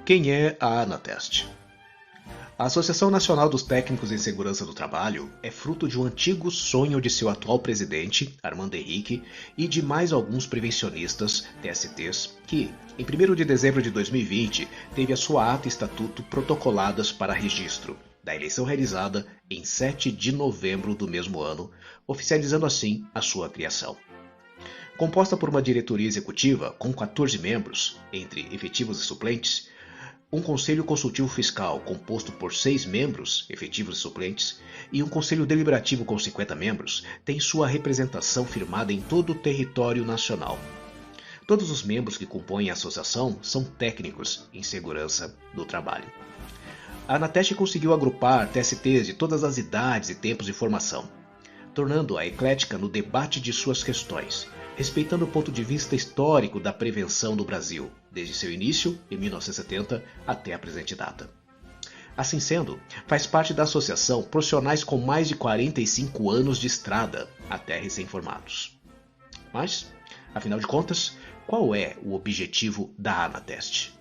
Quem é a Anatest? A Associação Nacional dos Técnicos em Segurança do Trabalho é fruto de um antigo sonho de seu atual presidente, Armando Henrique, e de mais alguns prevencionistas, TSTs, que, em 1º de dezembro de 2020, teve a sua ata e estatuto protocoladas para registro, da eleição realizada em 7 de novembro do mesmo ano, oficializando assim a sua criação. Composta por uma diretoria executiva com 14 membros, entre efetivos e suplentes, um conselho consultivo fiscal composto por 6 membros, efetivos e suplentes, e um conselho deliberativo com 50 membros, tem sua representação firmada em todo o território nacional. Todos os membros que compõem a associação são técnicos em segurança do trabalho. A Anatest conseguiu agrupar TSTs de todas as idades e tempos de formação, tornando-a eclética no debate de suas questões, respeitando o ponto de vista histórico da prevenção no Brasil, desde seu início, em 1970, até a presente data. Assim sendo, faz parte da associação profissionais com mais de 45 anos de estrada, até recém-formados. Mas, afinal de contas, qual é o objetivo da Anatest?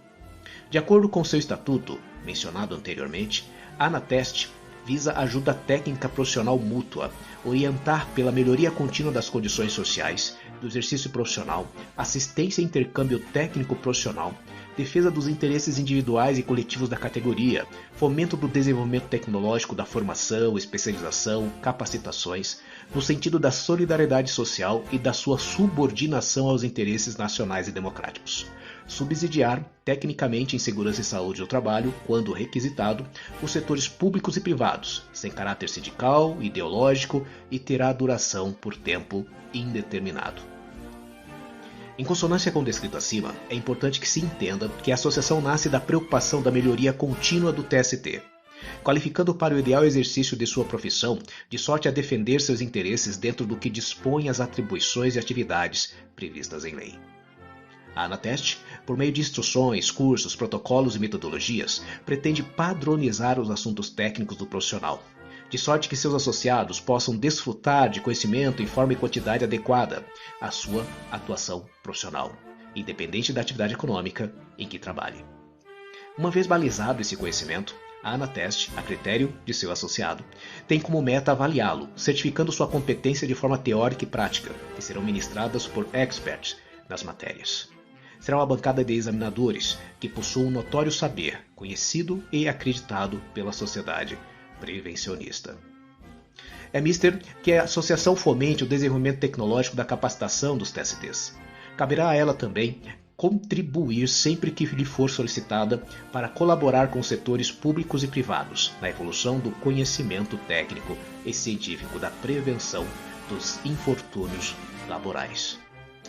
De acordo com seu estatuto, mencionado anteriormente, a Anatest visa ajuda técnica profissional mútua, orientar pela melhoria contínua das condições sociais, do exercício profissional, assistência e intercâmbio técnico profissional, defesa dos interesses individuais e coletivos da categoria, fomento do desenvolvimento tecnológico da formação, especialização, capacitações, no sentido da solidariedade social e da sua subordinação aos interesses nacionais e democráticos. Subsidiar, tecnicamente em segurança e saúde do trabalho, quando requisitado, os setores públicos e privados, sem caráter sindical, ideológico e terá duração por tempo indeterminado. Em consonância com o descrito acima, é importante que se entenda que a associação nasce da preocupação da melhoria contínua do TST, qualificando para o ideal exercício de sua profissão, de sorte a defender seus interesses dentro do que dispõem as atribuições e atividades previstas em lei. A Anatest, por meio de instruções, cursos, protocolos e metodologias, pretende padronizar os assuntos técnicos do profissional, de sorte que seus associados possam desfrutar de conhecimento em forma e quantidade adequada à sua atuação profissional, independente da atividade econômica em que trabalhe. Uma vez balizado esse conhecimento, a Anatest, a critério de seu associado, tem como meta avaliá-lo, certificando sua competência de forma teórica e prática, que serão ministradas por experts nas matérias. Será uma bancada de examinadores que possuam um notório saber, conhecido e acreditado pela sociedade prevencionista. É mister que a associação fomente o desenvolvimento tecnológico da capacitação dos TSTs. Caberá a ela também contribuir sempre que lhe for solicitada para colaborar com os setores públicos e privados na evolução do conhecimento técnico e científico da prevenção dos infortúnios laborais.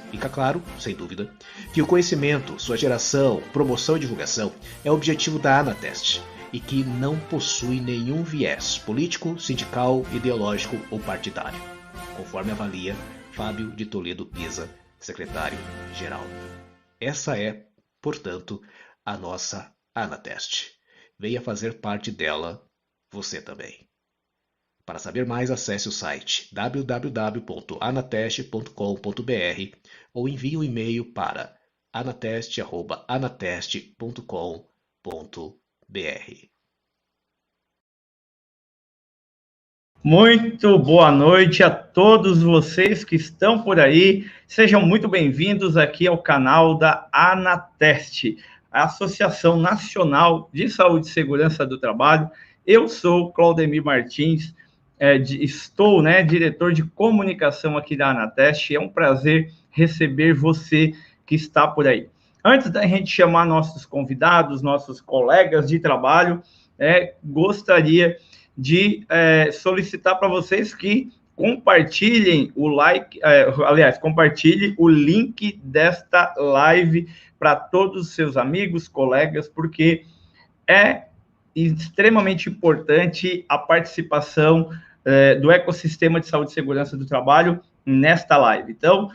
Fica claro, sem dúvida, que o conhecimento, sua geração, promoção e divulgação é o objetivo da Anatest e que não possui nenhum viés político, sindical, ideológico ou partidário, conforme avalia Fábio de Toledo Pisa, secretário-geral. Essa é, portanto, a nossa Anatest. Venha fazer parte dela você também. Para saber mais, acesse o site www.anatest.com.br ou envie um e-mail para anatest@anatest.com.br. Muito boa noite a todos vocês que estão por aí. Sejam muito bem-vindos aqui ao canal da Anatest, a Associação Nacional de Saúde e Segurança do Trabalho. Eu sou Claudemir Martins, estou, diretor de comunicação aqui da Anatest. É um prazer receber você que está por aí. Antes da gente chamar nossos convidados, nossos colegas de trabalho, gostaria de solicitar para vocês que compartilhem compartilhe o link desta live para todos os seus amigos, colegas, porque é extremamente importante a participação do ecossistema de saúde e segurança do trabalho nesta live. Então,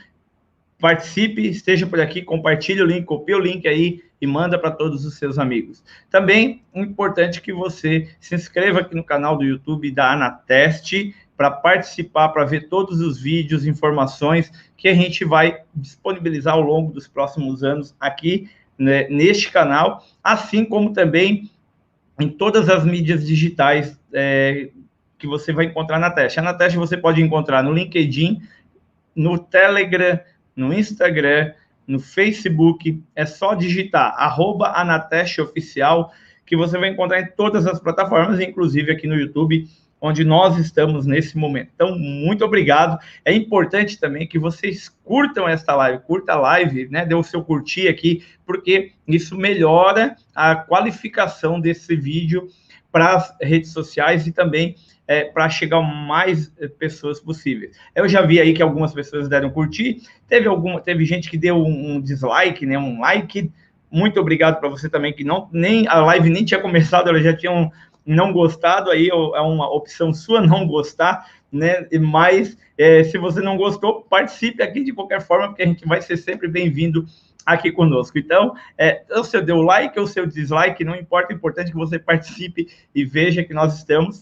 participe, esteja por aqui, compartilhe o link, copie o link aí e manda para todos os seus amigos. Também é importante que você se inscreva aqui no canal do YouTube da Anatest para participar, para ver todos os vídeos, informações que a gente vai disponibilizar ao longo dos próximos anos aqui, né, neste canal, assim como também em todas as mídias digitais que você vai encontrar na Teste. A Anateste você pode encontrar no LinkedIn, no Telegram, no Instagram, no Facebook. É só digitar @AnatesteOficial, que você vai encontrar em todas as plataformas, inclusive aqui no YouTube, onde nós estamos nesse momento. Então, muito obrigado. É importante também que vocês curtam esta live, curta a live, né? Dê o seu curtir aqui, porque isso melhora a qualificação desse vídeo para as redes sociais e também para chegar mais pessoas possíveis. Eu já vi aí que algumas pessoas deram curtir, teve gente que deu um dislike, né? Um like. Muito obrigado para você também, que nem a live nem tinha começado, elas já tinham não gostado, aí é uma opção sua não gostar, né? Mas se você não gostou, participe aqui de qualquer forma, porque a gente vai ser sempre bem-vindo aqui conosco. Então, ou se eu deu like ou se eu dislike, não importa, é importante que você participe e veja que nós estamos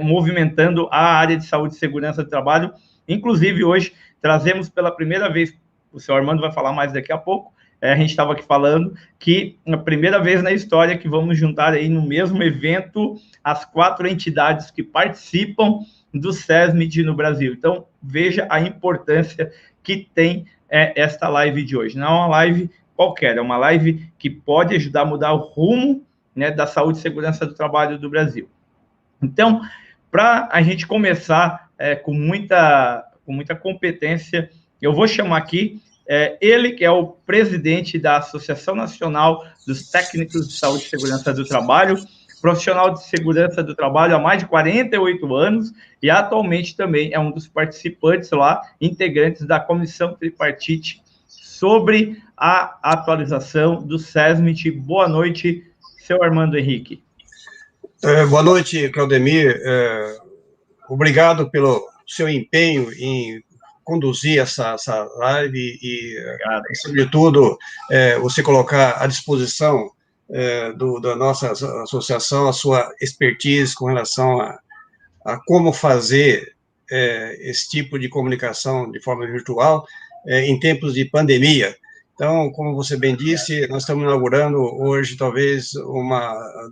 movimentando a área de saúde e segurança do trabalho. Inclusive, hoje, trazemos pela primeira vez, o senhor Armando vai falar mais daqui a pouco, a gente estava aqui falando que a primeira vez na história que vamos juntar aí no mesmo evento as 4 entidades que participam do SESMIT no Brasil. Então, veja a importância que tem esta live de hoje. Não é uma live qualquer, é uma live que pode ajudar a mudar o rumo, né, da saúde e segurança do trabalho do Brasil. Então, para a gente começar com muita competência, eu vou chamar aqui ele que é o presidente da Associação Nacional dos Técnicos de Saúde e Segurança do Trabalho, profissional de segurança do trabalho há mais de 48 anos e atualmente também é um dos participantes lá, integrantes da Comissão Tripartite sobre a atualização do SESMIT. Boa noite, seu Armando Henrique. Boa noite, Claudemir. Obrigado pelo seu empenho em conduzir essa live e, sobretudo, você colocar à disposição da nossa associação a sua expertise com relação a como fazer esse tipo de comunicação de forma virtual em tempos de pandemia. Então, como você bem disse, nós estamos inaugurando hoje, talvez,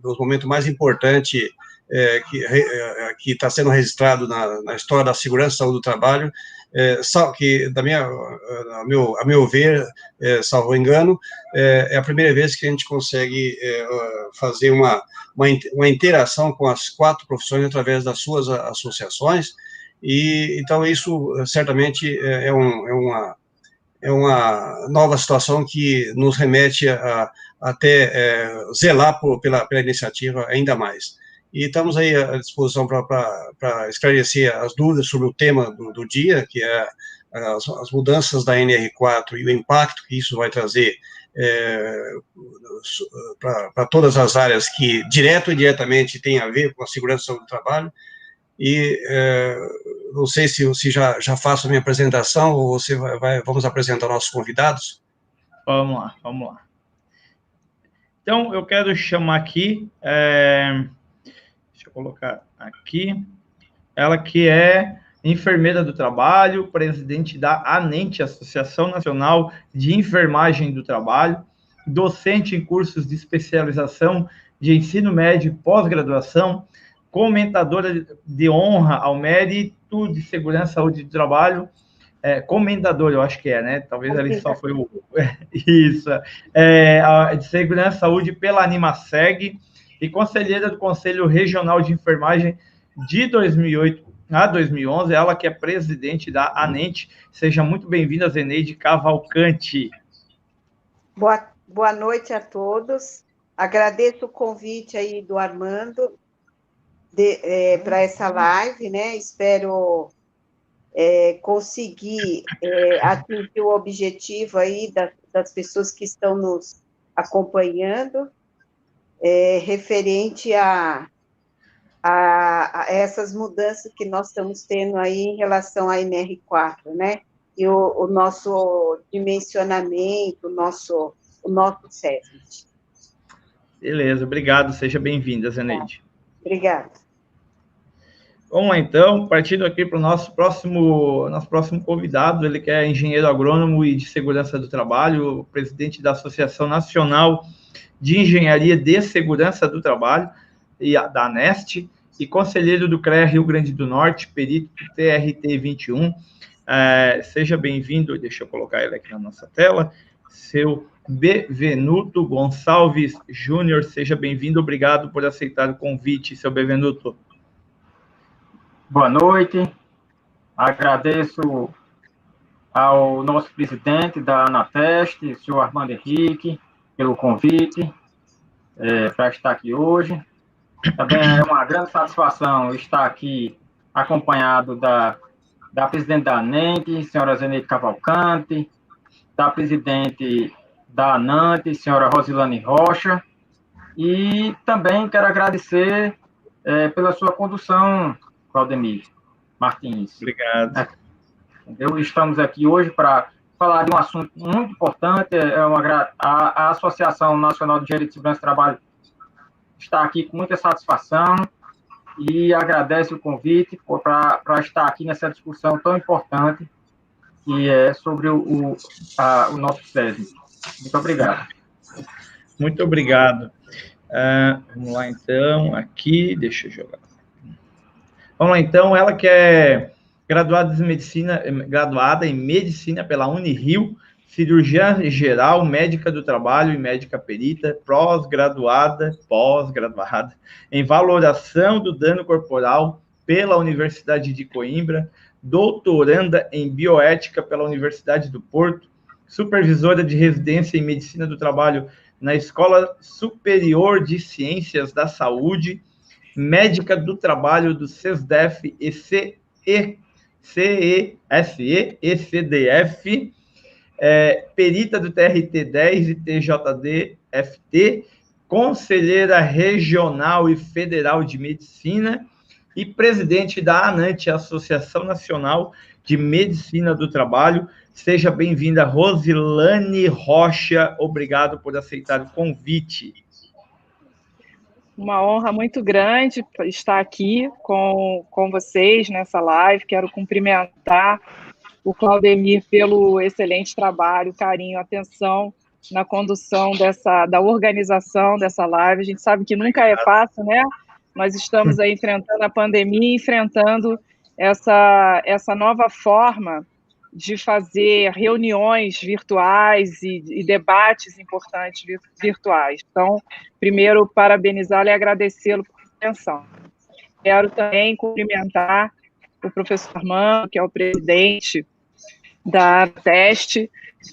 dos momentos mais importantes que está sendo registrado na história da segurança e saúde do trabalho, que, a meu ver, salvo engano, é a primeira vez que a gente consegue fazer uma interação com as 4 profissões através das suas associações, e então isso certamente é uma nova situação que nos remete a até zelar pela iniciativa ainda mais. E estamos aí à disposição para esclarecer as dúvidas sobre o tema do dia, que é as mudanças da NR4 e o impacto que isso vai trazer para todas as áreas que, direto e indiretamente, têm a ver com a segurança e saúde do trabalho. E não sei se já faço a minha apresentação ou você vamos apresentar nossos convidados. Vamos lá. Então, eu quero chamar aqui, deixa eu colocar aqui, ela que é enfermeira do trabalho, presidente da ANENT, Associação Nacional de Enfermagem do Trabalho, docente em cursos de especialização de ensino médio e pós-graduação, comentadora de honra ao mérito de segurança e saúde do trabalho, comendador, eu acho que né? Talvez ele só foi o... Isso. De segurança e saúde pela Animaseg e conselheira do Conselho Regional de Enfermagem de 2008 a 2011, ela que é presidente da ANENT. Seja muito bem-vinda, Zeneide Cavalcante. Boa noite a todos. Agradeço o convite aí do Armando para essa live, né? Espero conseguir atingir o objetivo aí das pessoas que estão nos acompanhando, referente a essas mudanças que nós estamos tendo aí em relação à NR4, né? E o nosso dimensionamento, o nosso SESMIT. Beleza, obrigado, seja bem-vinda, Zeneide. Obrigada. Vamos lá, então, partindo aqui para o nosso próximo convidado, ele que é engenheiro agrônomo e de segurança do trabalho, presidente da Associação Nacional de Engenharia de Segurança do Trabalho, e da ANEST, e conselheiro do CREA Rio Grande do Norte, perito TRT 21. Seja bem-vindo, deixa eu colocar ele aqui na nossa tela, seu Bevenuto Gonçalves Júnior, seja bem-vindo, obrigado por aceitar o convite, seu Bevenuto. Boa noite, agradeço ao nosso presidente da ANATEST, o senhor Armando Henrique, pelo convite para estar aqui hoje. Também é uma grande satisfação estar aqui acompanhado da presidente da ANENT, senhora Zeneide Cavalcante, da presidente da ANANT, senhora Rosilane Rocha, e também quero agradecer pela sua condução, Claudemir Martins. Obrigado. Estamos aqui hoje para falar de um assunto muito importante. A Associação Nacional de Engenharia de Segurança do Trabalho está aqui com muita satisfação e agradece o convite para estar aqui nessa discussão tão importante que é sobre o nosso SESM. Muito obrigado. Muito obrigado. Vamos lá, então, aqui, deixa eu jogar. Vamos lá, então, ela que é graduada em Medicina pela Unirio, cirurgiã geral, médica do trabalho e médica perita, pós-graduada em valoração do dano corporal pela Universidade de Coimbra, doutoranda em bioética pela Universidade do Porto, supervisora de residência em Medicina do Trabalho na Escola Superior de Ciências da Saúde, médica do trabalho do CESDEF e CESE-ECDF, perita do TRT-10 e TJD-FT, conselheira regional e federal de medicina e presidente da ANANT, Associação Nacional de Medicina do Trabalho. Seja bem-vinda, Rosilane Rocha. Obrigado por aceitar o convite. Uma honra muito grande estar aqui com vocês nessa live. Quero cumprimentar o Claudemir pelo excelente trabalho, carinho, atenção na condução da organização dessa live. A gente sabe que nunca é fácil, né? Nós estamos aí enfrentando a pandemia, enfrentando essa nova forma de fazer reuniões virtuais e debates importantes virtuais. Então, primeiro, parabenizá-lo e agradecê-lo por atenção. Quero também cumprimentar o professor Armando, que é o presidente da ANATEST,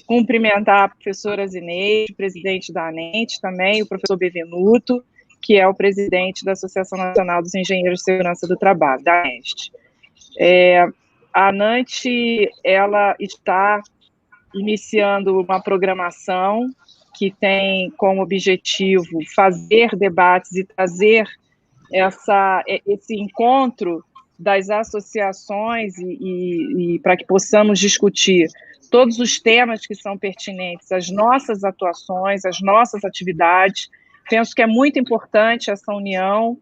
cumprimentar a professora Zineide, presidente da ANENT, também o professor Bevenuto, que é o presidente da Associação Nacional dos Engenheiros de Segurança do Trabalho, da ANEST. A ANANT, ela está iniciando uma programação que tem como objetivo fazer debates e trazer esse encontro das associações e para que possamos discutir todos os temas que são pertinentes às nossas atuações, às nossas atividades. Penso que é muito importante essa união,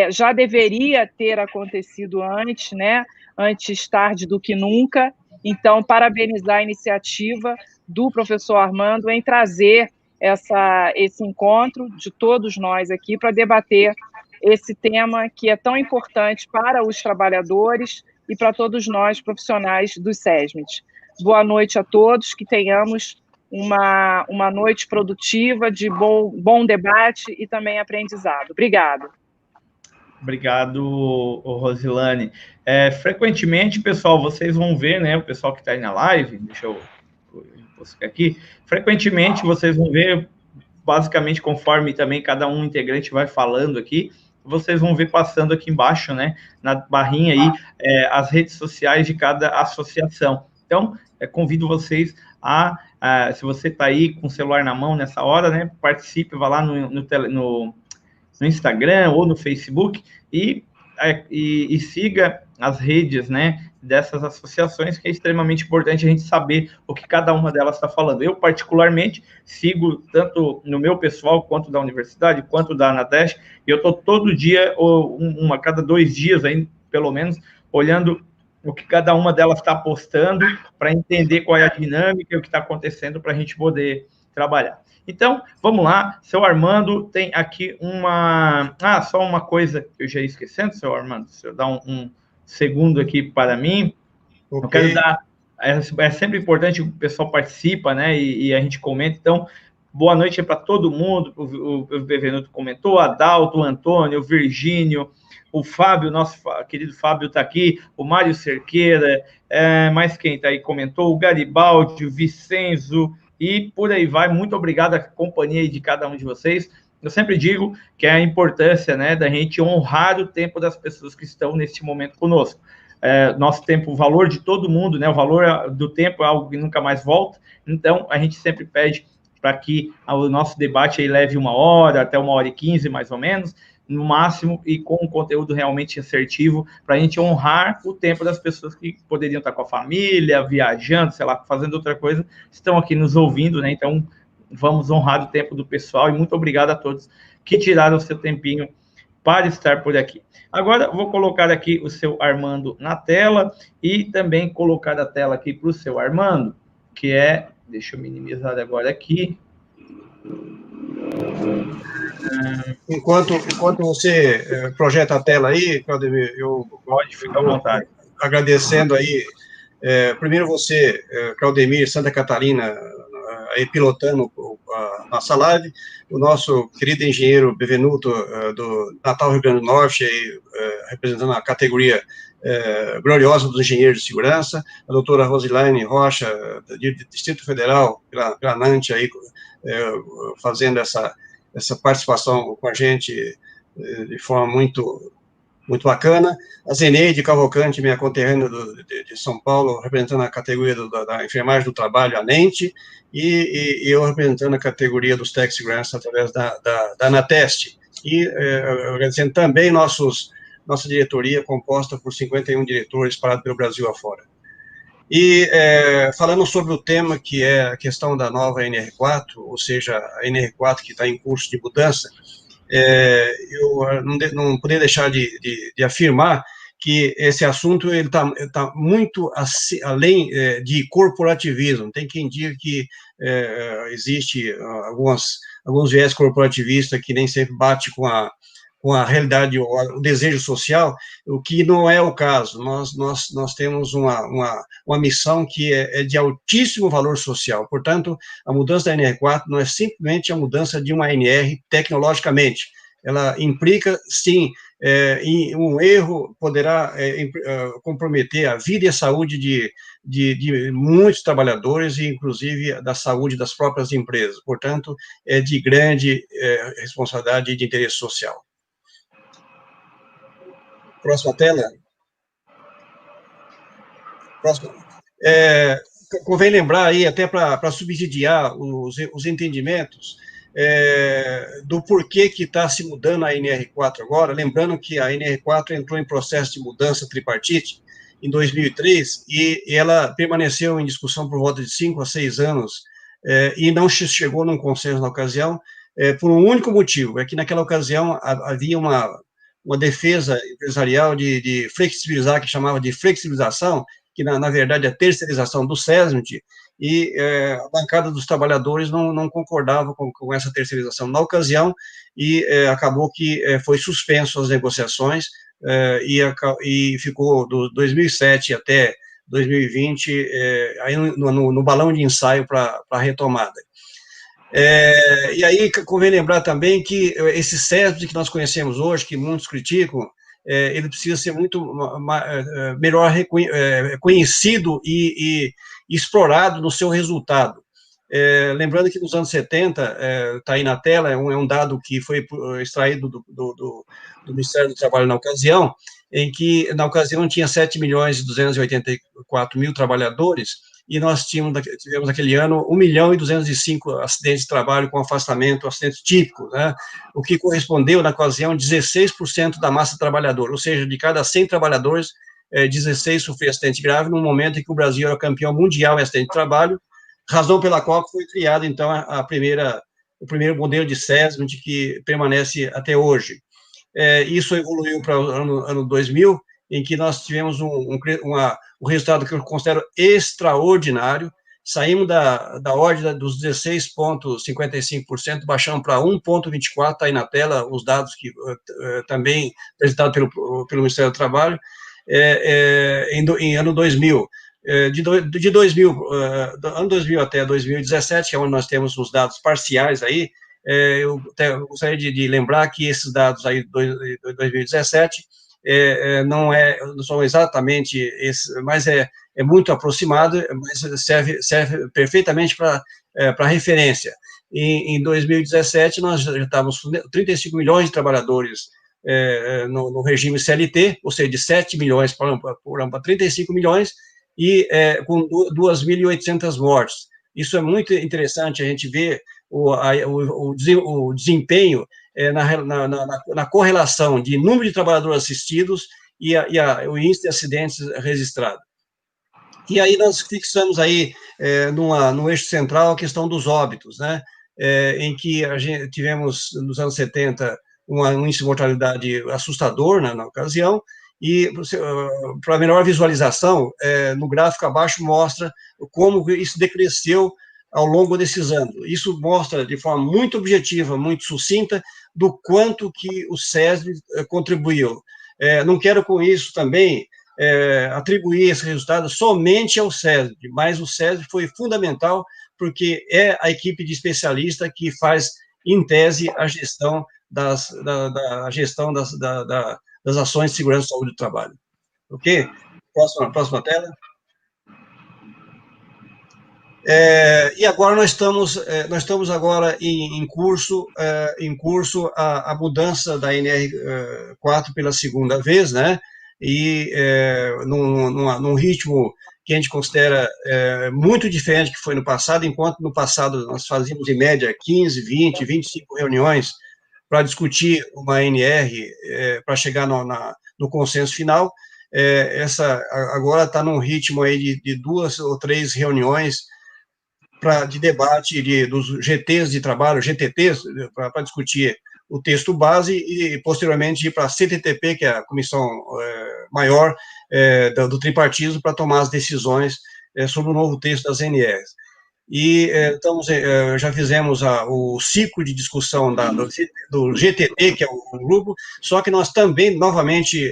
já deveria ter acontecido antes, né? Antes tarde do que nunca. Então, parabenizar a iniciativa do professor Armando em trazer esse encontro de todos nós aqui para debater esse tema que é tão importante para os trabalhadores e para todos nós, profissionais dos SESMIT. Boa noite a todos, que tenhamos uma noite produtiva, de bom debate e também aprendizado. Obrigado. Obrigado, Rosilane. Frequentemente, pessoal, vocês vão ver, né, o pessoal que está aí na live, deixa eu buscar aqui, frequentemente vocês vão ver, basicamente, conforme também cada um integrante vai falando aqui, vocês vão ver passando aqui embaixo, né, na barrinha aí, as redes sociais de cada associação. Então, convido vocês se você está aí com o celular na mão nessa hora, né, participe, vá lá no Instagram ou no Facebook e siga as redes, né, dessas associações, que é extremamente importante a gente saber o que cada uma delas está falando. Eu, particularmente, sigo tanto no meu pessoal, quanto da universidade, quanto da ANATEST, e eu estou todo dia, a cada 2 dias, aí, pelo menos, olhando o que cada uma delas está postando, para entender qual é a dinâmica e o que está acontecendo para a gente poder trabalhar. Então, vamos lá, seu Armando, tem aqui só uma coisa que eu já ia esquecendo, seu Armando, se eu dar um segundo aqui para mim, okay. Eu quero dar, é sempre importante que o pessoal participa, né, e a gente comenta, então, boa noite para todo mundo, o Bevenuto comentou, Adalto, o Antônio, o Virgínio, o Fábio, nosso querido Fábio está aqui, o Mário Cerqueira, mais quem está aí comentou, o Garibaldi, o Vicenzo, e por aí vai. Muito obrigado à companhia de cada um de vocês. Eu sempre digo que é a importância, né, da gente honrar o tempo das pessoas que estão neste momento conosco. Nosso tempo, o valor de todo mundo, né, o valor do tempo é algo que nunca mais volta, então a gente sempre pede para que o nosso debate aí leve 1 hora, até 1h15, mais ou menos, no máximo, e com um conteúdo realmente assertivo, para a gente honrar o tempo das pessoas que poderiam estar com a família, viajando, sei lá, fazendo outra coisa, estão aqui nos ouvindo, né? Então, vamos honrar o tempo do pessoal, e muito obrigado a todos que tiraram o seu tempinho para estar por aqui. Agora, vou colocar aqui o seu Armando na tela, e também colocar a tela aqui para o seu Armando, que é, deixa eu minimizar agora aqui. Enquanto você projeta a tela aí, Claudemir, eu pode ficar à vontade. Agradecendo aí, primeiro você, Claudemir, Santa Catarina, aí pilotando a nossa live, o nosso querido engenheiro Bevenuto, do Natal, Rio Grande do Norte, aí, representando a categoria gloriosa dos engenheiros de segurança, a doutora Rosilaine Rocha, do Distrito Federal, pela NANT, aí, fazendo essa participação com a gente de forma muito bacana. A Zeneide Cavalcante, minha conterrânea de São Paulo, representando a categoria da enfermagem do trabalho, a NENT, e eu representando a categoria dos técnicos de segurança através da ANATEST. E agradecendo também nossa diretoria, composta por 51 diretores espalhados pelo Brasil afora. E falando sobre o tema que é a questão da nova NR4, ou seja, a NR4 que está em curso de mudança, eu não poderia deixar de afirmar que esse assunto ele tá muito além de corporativismo. Tem quem diga que existe alguns viés corporativistas que nem sempre bate com a realidade, o desejo social, o que não é o caso. Nós temos uma missão que é de altíssimo valor social. Portanto, a mudança da NR4 não é simplesmente a mudança de uma NR tecnologicamente. Ela implica, sim, em um erro poderá comprometer a vida e a saúde de muitos trabalhadores, e inclusive da saúde das próprias empresas. Portanto, é de grande responsabilidade e de interesse social. Próxima tela. Próxima. Convém lembrar aí, até para subsidiar os entendimentos, do porquê que está se mudando a NR4 agora, lembrando que a NR4 entrou em processo de mudança tripartite em 2003, e ela permaneceu em discussão por volta de 5 a 6 anos, e não chegou num consenso na ocasião, por um único motivo, é que naquela ocasião havia uma defesa empresarial de flexibilizar, que chamava de flexibilização, que na verdade é a terceirização do SESMIT, e a bancada dos trabalhadores não concordava com essa terceirização na ocasião, e acabou que foi suspenso as negociações, e ficou do 2007 até 2020 aí no balão de ensaio para a retomada. E aí convém lembrar também que esse SESMIT que nós conhecemos hoje, que muitos criticam, ele precisa ser muito melhor conhecido e explorado no seu resultado. Lembrando que nos anos 70, está aí na tela, é um dado que foi extraído do Ministério do Trabalho na ocasião, em que na ocasião tinha 7.284.000 trabalhadores, e nós tivemos naquele ano 1.205.000 acidentes de trabalho com afastamento, acidentes típicos, né? O que correspondeu, na ocasião, 16% da massa trabalhadora, ou seja, de cada 100 trabalhadores, 16 sofriam acidente grave, no momento em que o Brasil era campeão mundial em acidente de trabalho, razão pela qual foi criado, então, o primeiro modelo de SESMIT que permanece até hoje. Isso evoluiu para o ano 2000, em que nós tivemos um resultado que eu considero extraordinário. Saímos da ordem dos 16,55%, baixamos para 1,24%, está aí na tela os dados que também apresentados pelo Ministério do Trabalho, em ano 2000. Ano 2000 até 2017, que é onde nós temos os dados parciais aí, eu gostaria de lembrar que esses dados aí de 2017 não são exatamente esses, mas é muito aproximado, mas serve perfeitamente para referência. Em 2017, nós já estávamos com 35 milhões de trabalhadores no regime CLT, ou seja, de 7 milhões para 35 milhões, e com 2.800 mortes. Isso é muito interessante a gente ver o desempenho na correlação de número de trabalhadores assistidos e o índice de acidentes registrado. E aí nós fixamos aí, no eixo central, a questão dos óbitos, né? Em que a gente tivemos, nos anos 70, um índice de mortalidade assustador, né, na ocasião, e para melhor visualização, no gráfico abaixo mostra como isso decresceu ao longo desses anos. Isso mostra de forma muito objetiva, muito sucinta, do quanto que o SESB contribuiu. Não quero com isso também atribuir esse resultado somente ao SESB, mas o SESB foi fundamental porque é a equipe de especialista que faz, em tese, a gestão das ações de segurança e saúde do trabalho. Ok? Próxima tela. E agora nós estamos agora em curso a mudança da NR4 pela segunda vez, né? E num ritmo que a gente considera muito diferente do que foi no passado, enquanto no passado nós fazíamos em média 15, 20, 25 reuniões para discutir uma NR, para chegar no consenso final. Essa agora está num ritmo aí de 2 ou 3 reuniões de debate dos GTs de trabalho, GTTs, para discutir o texto base e, posteriormente, ir para a CTTP, que é a comissão maior do tripartismo, para tomar as decisões sobre o novo texto das NRs. E já fizemos o ciclo de discussão do GTT, que é o grupo, só que nós também, novamente,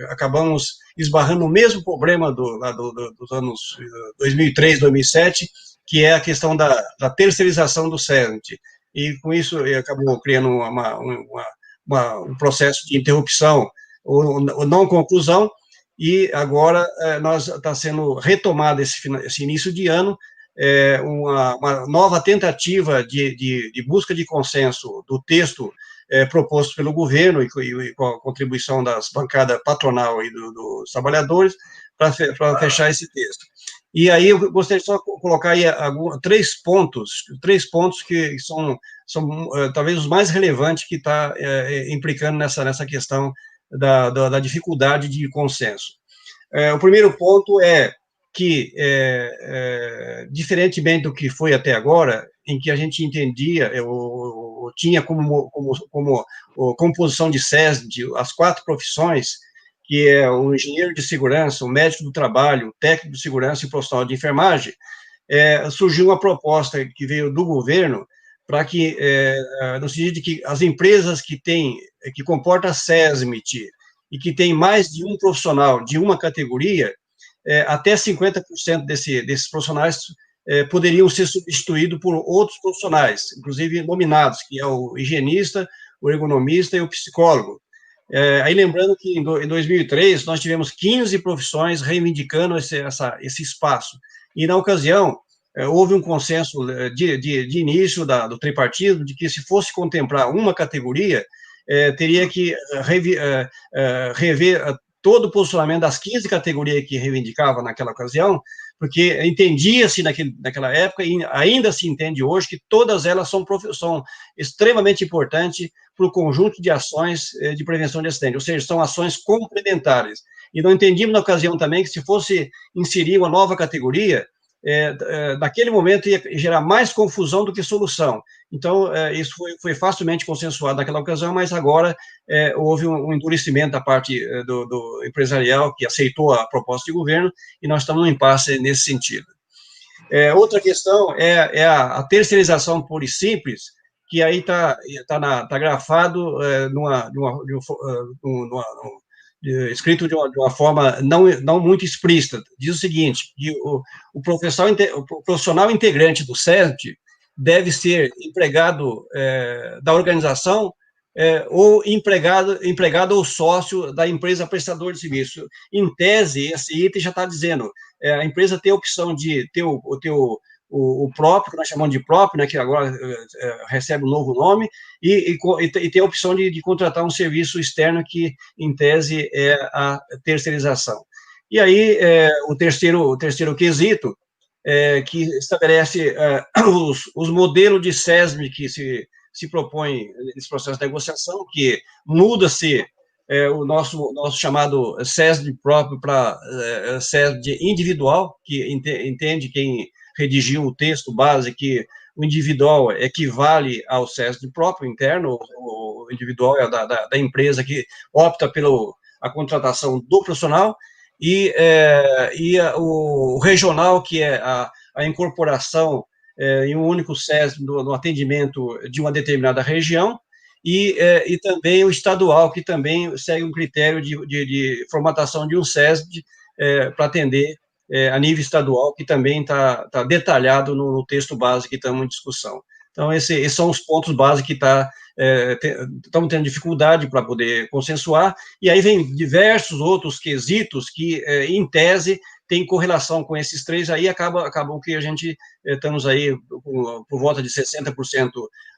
acabamos esbarrando no mesmo problema dos anos 2003, 2007, que é a questão da terceirização do SESNT. E, com isso, acabou criando um processo de interrupção ou não conclusão, e agora está sendo retomado esse início de ano, uma nova tentativa de busca de consenso do texto proposto pelo governo e com a contribuição das bancadas patronal e dos trabalhadores para fechar esse texto. E aí eu gostaria só de colocar aí três pontos que são talvez os mais relevantes que está implicando nessa questão da dificuldade de consenso. O primeiro ponto é que, diferentemente do que foi até agora, em que a gente entendia, tinha como composição de SESD as 4 profissões, que é o engenheiro de segurança, o médico do trabalho, o técnico de segurança e o profissional de enfermagem, surgiu uma proposta que veio do governo para que, no sentido de que as empresas que comportam a SESMIT e que tem mais de um profissional de uma categoria, até 50% desses profissionais poderiam ser substituídos por outros profissionais, inclusive nominados, que é o higienista, o ergonomista e o psicólogo. Aí lembrando que em 2003 nós tivemos 15 profissões reivindicando esse espaço, e na ocasião houve um consenso de início do tripartismo de que se fosse contemplar uma categoria, teria que rever todo o posicionamento das 15 categorias que reivindicava naquela ocasião, porque entendia-se naquela época, e ainda se entende hoje, que todas elas são extremamente importantes para o conjunto de ações de prevenção de acidente, ou seja, são ações complementares. E não entendíamos na ocasião também que se fosse inserir uma nova categoria, naquele momento ia gerar mais confusão do que solução. Então, isso foi facilmente consensuado naquela ocasião, mas agora houve um endurecimento da parte do empresarial, que aceitou a proposta de governo, e nós estamos num impasse nesse sentido. Outra questão é a terceirização pura e simples, que aí está grafado escrito de uma forma não muito explícita. Diz o seguinte, que o profissional integrante do SESD deve ser empregado da organização ou empregado ou sócio da empresa prestadora de serviço. Em tese, esse item já está dizendo, a empresa tem a opção de ter o próprio, que nós chamamos de próprio, né, que agora recebe um novo nome, e tem a opção de contratar um serviço externo que, em tese, é a terceirização. E aí, o terceiro quesito, que estabelece os modelos de SESM que se propõe nesse processo de negociação, que muda-se o nosso chamado SESD próprio para SESD individual, que entende quem redigiu o texto base, que o individual equivale ao SESD próprio interno, o individual é da empresa que opta pela contratação do profissional, e o regional, que é a incorporação em um único SESD no atendimento de uma determinada região, e também o estadual, que também segue um critério de formatação de um SESD para atender a nível estadual, que também está detalhado no texto base que estamos em discussão. Então, esses são os pontos básicos que estamos tendo dificuldade para poder consensuar, e aí vem diversos outros quesitos que, em tese, tem correlação com esses três, aí acabam que a gente estamos aí por volta de 60%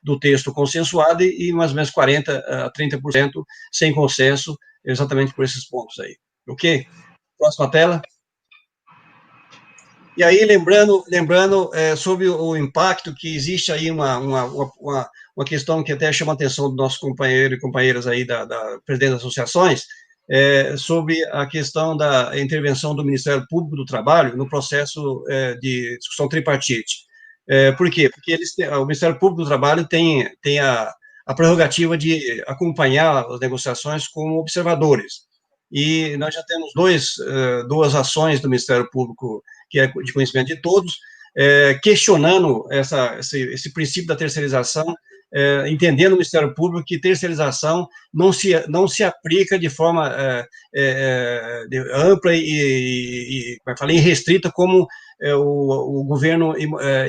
do texto consensuado e mais ou menos 40% a 30% sem consenso, exatamente por esses pontos aí. Ok? Próxima tela. E aí, lembrando sobre o impacto, que existe aí uma questão que até chama a atenção do nosso companheiro e companheiras aí da presidente das associações, sobre a questão da intervenção do Ministério Público do Trabalho no processo de discussão tripartite. Por quê? Porque o Ministério Público do Trabalho tem a prerrogativa de acompanhar as negociações como observadores. E nós já temos duas ações do Ministério Público, que é de conhecimento de todos, questionando esse princípio da terceirização, entendendo o Ministério Público que terceirização não se aplica de forma ampla e restrita, como o governo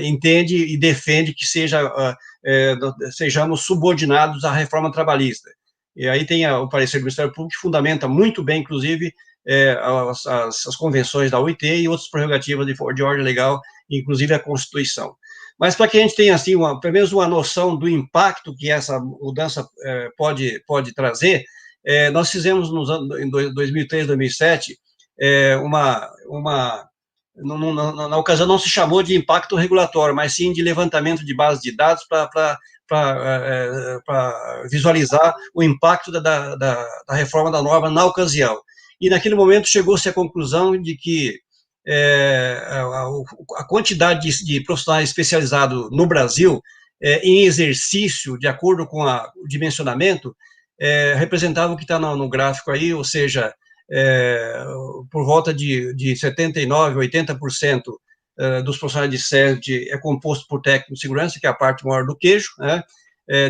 entende e defende que sejamos subordinados à reforma trabalhista. E aí tem o parecer do Ministério Público, que fundamenta muito bem, inclusive, as convenções da OIT e outras prerrogativas de ordem legal, inclusive a Constituição. Mas para que a gente tenha, assim, pelo menos uma noção do impacto que essa mudança pode trazer, nós fizemos em 2003, 2007, na ocasião não se chamou de impacto regulatório, mas sim de levantamento de bases de dados para visualizar o impacto da reforma da norma na ocasião. E naquele momento chegou-se à conclusão de que a quantidade de profissionais especializados no Brasil em exercício, de acordo com o dimensionamento, representava o que está no gráfico aí, ou seja, por volta de 79%, 80% dos profissionais de SESD é composto por técnico de segurança, que é a parte maior do queijo, né?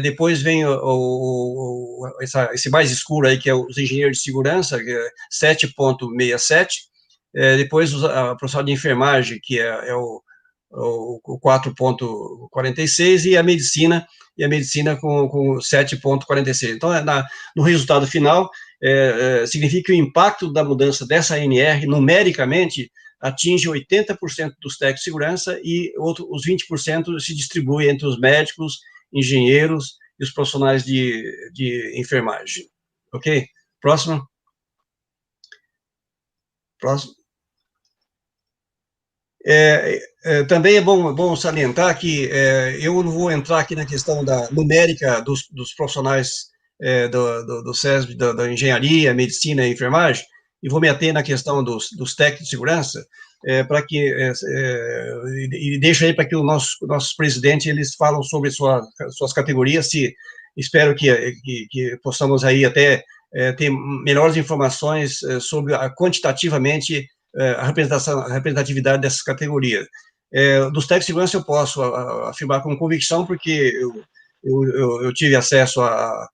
Depois vem esse mais escuro aí, que é os engenheiros de segurança, que é 7,67%, depois o profissional de enfermagem, que é o 4,46%, e a medicina com 7,46%. Então, no resultado final, significa que o impacto da mudança dessa ANR, numericamente, atinge 80% dos técnicos de segurança e os 20% se distribui entre os médicos, engenheiros e os profissionais de enfermagem. Ok? Próximo. Também é bom salientar que eu não vou entrar aqui na questão da numérica dos profissionais do SESB, da engenharia, medicina e enfermagem, e vou me ater na questão dos técnicos de segurança, para que e deixo aí para que os nossos presidentes eles falam sobre suas categorias. Espero que possamos aí até ter melhores informações sobre quantitativamente a representatividade dessas categorias. Dos técnicos de segurança eu posso afirmar com convicção, porque eu tive acesso à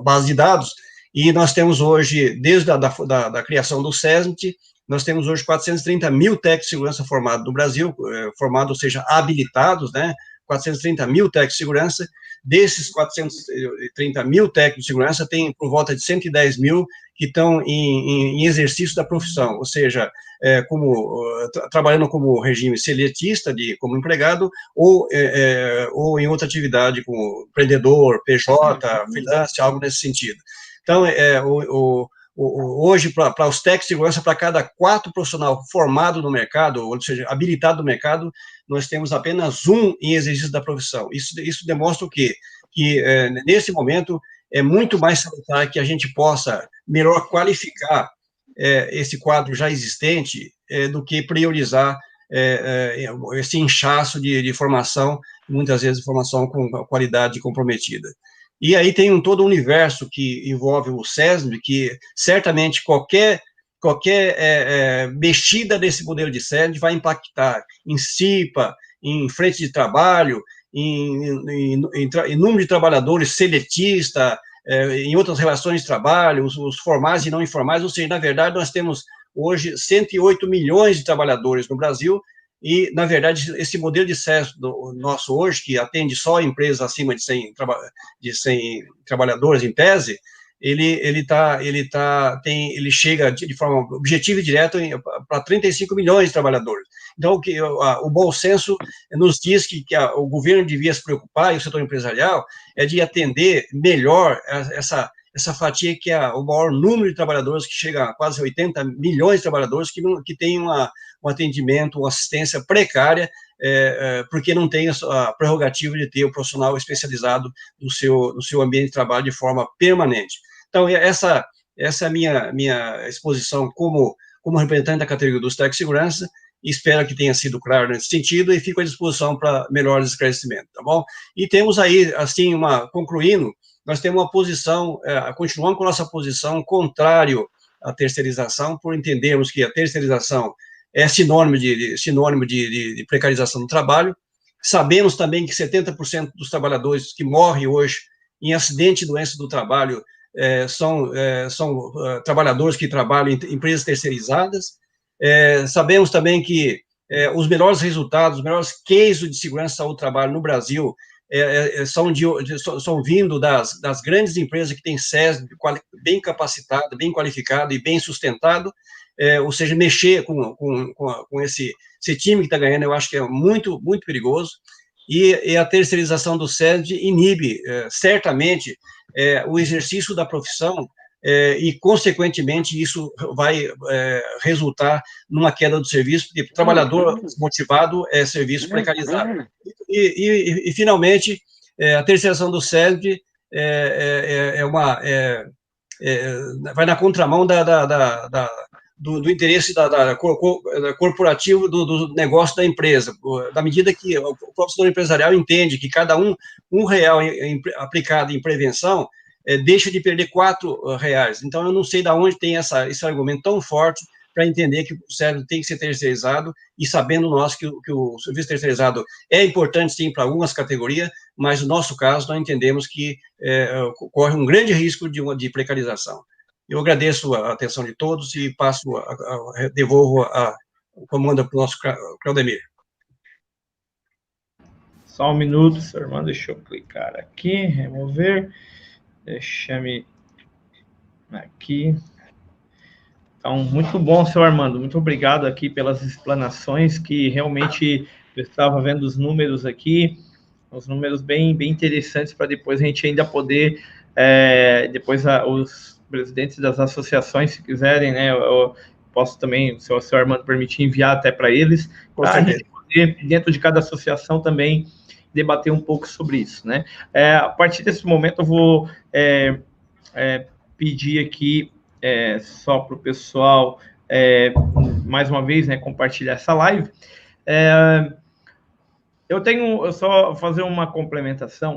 base de dados, e nós temos hoje, desde a criação do SESMIT, nós temos hoje 430 mil técnicos de segurança formados no Brasil, formados, ou seja, habilitados, né? 430 mil técnicos de segurança. Desses 430 mil técnicos de segurança, tem por volta de 110 mil que estão em exercício da profissão, ou seja, trabalhando como regime seletista, como empregado, ou em outra atividade, como empreendedor, PJ, freelance, algo nesse sentido. Então, hoje, para os técnicos de segurança, para cada 4 profissionais formados no mercado, ou seja, habilitado no mercado, nós temos apenas 1 em exercício da profissão. Isso demonstra o quê? Que, nesse momento, é muito mais salutar que a gente possa melhor qualificar esse quadro já existente do que priorizar esse inchaço de formação, muitas vezes formação com qualidade comprometida. E aí tem todo um universo que envolve o SESMIT, que certamente qualquer mexida desse modelo de SESMIT vai impactar em CIPA, em frente de trabalho, em número de trabalhadores seletista, em outras relações de trabalho, os formais e não informais, ou seja, na verdade, nós temos hoje 108 milhões de trabalhadores no Brasil, e, na verdade, esse modelo de SESMIT nosso hoje, que atende só empresas acima de 100 trabalhadores, em tese, ele chega de forma objetiva e direta para 35 milhões de trabalhadores. Então, o bom senso nos diz que o governo devia se preocupar, e o setor empresarial, de atender melhor essa fatia que é o maior número de trabalhadores, que chega a quase 80 milhões de trabalhadores que tem um atendimento, uma assistência precária, porque não tem a prerrogativa de ter o profissional especializado no seu ambiente de trabalho de forma permanente. Então, essa é a minha exposição como representante da categoria dos técnicos de segurança. Espero que tenha sido claro nesse sentido, e fico à disposição para melhores esclarecimentos, tá bom? E temos aí, assim, concluindo, nós temos uma posição, continuamos com a nossa posição contrário à terceirização, por entendermos que a terceirização é sinônimo de precarização do trabalho. Sabemos também que 70% dos trabalhadores que morrem hoje em acidente e doença do trabalho são trabalhadores que trabalham em empresas terceirizadas. Sabemos também que os melhores resultados, os melhores cases de segurança e saúde do trabalho no Brasil são vindo das grandes empresas que têm SESMIT bem capacitado, bem qualificado e bem sustentado, ou seja, mexer com esse time que está ganhando, eu acho que é muito, muito perigoso, e a terceirização do SESMIT inibe, certamente, o exercício da profissão, e, consequentemente, isso vai resultar numa queda do serviço, porque trabalhador desmotivado é serviço precarizado. E finalmente, a terceirização do SESMIT vai na contramão do interesse corporativo do negócio da empresa, da medida que o próprio setor empresarial entende que cada um real aplicado em prevenção deixa de perder R$4. Então, eu não sei de onde tem esse argumento tão forte para entender que o SESMIT tem que ser terceirizado, e sabendo nós que o serviço terceirizado é importante, sim, para algumas categorias, mas no nosso caso, nós entendemos que corre um grande risco de precarização. Eu agradeço a atenção de todos e devolvo o comando para o nosso Claudemir. Só um minuto, senhor Armando, deixa eu clicar aqui, remover, deixa-me aqui. Então, muito bom, senhor Armando, muito obrigado aqui pelas explanações, que realmente eu estava vendo os números aqui, os números bem interessantes, para depois a gente ainda poder, depois os presidentes das associações, se quiserem, né, eu posso também, se o senhor Armando permitir, enviar até para eles, para a gente poder, dentro de cada associação também, debater um pouco sobre isso, né? A partir desse momento, eu vou pedir aqui, só para o pessoal mais uma vez, né, compartilhar essa live. Eu só fazer uma complementação,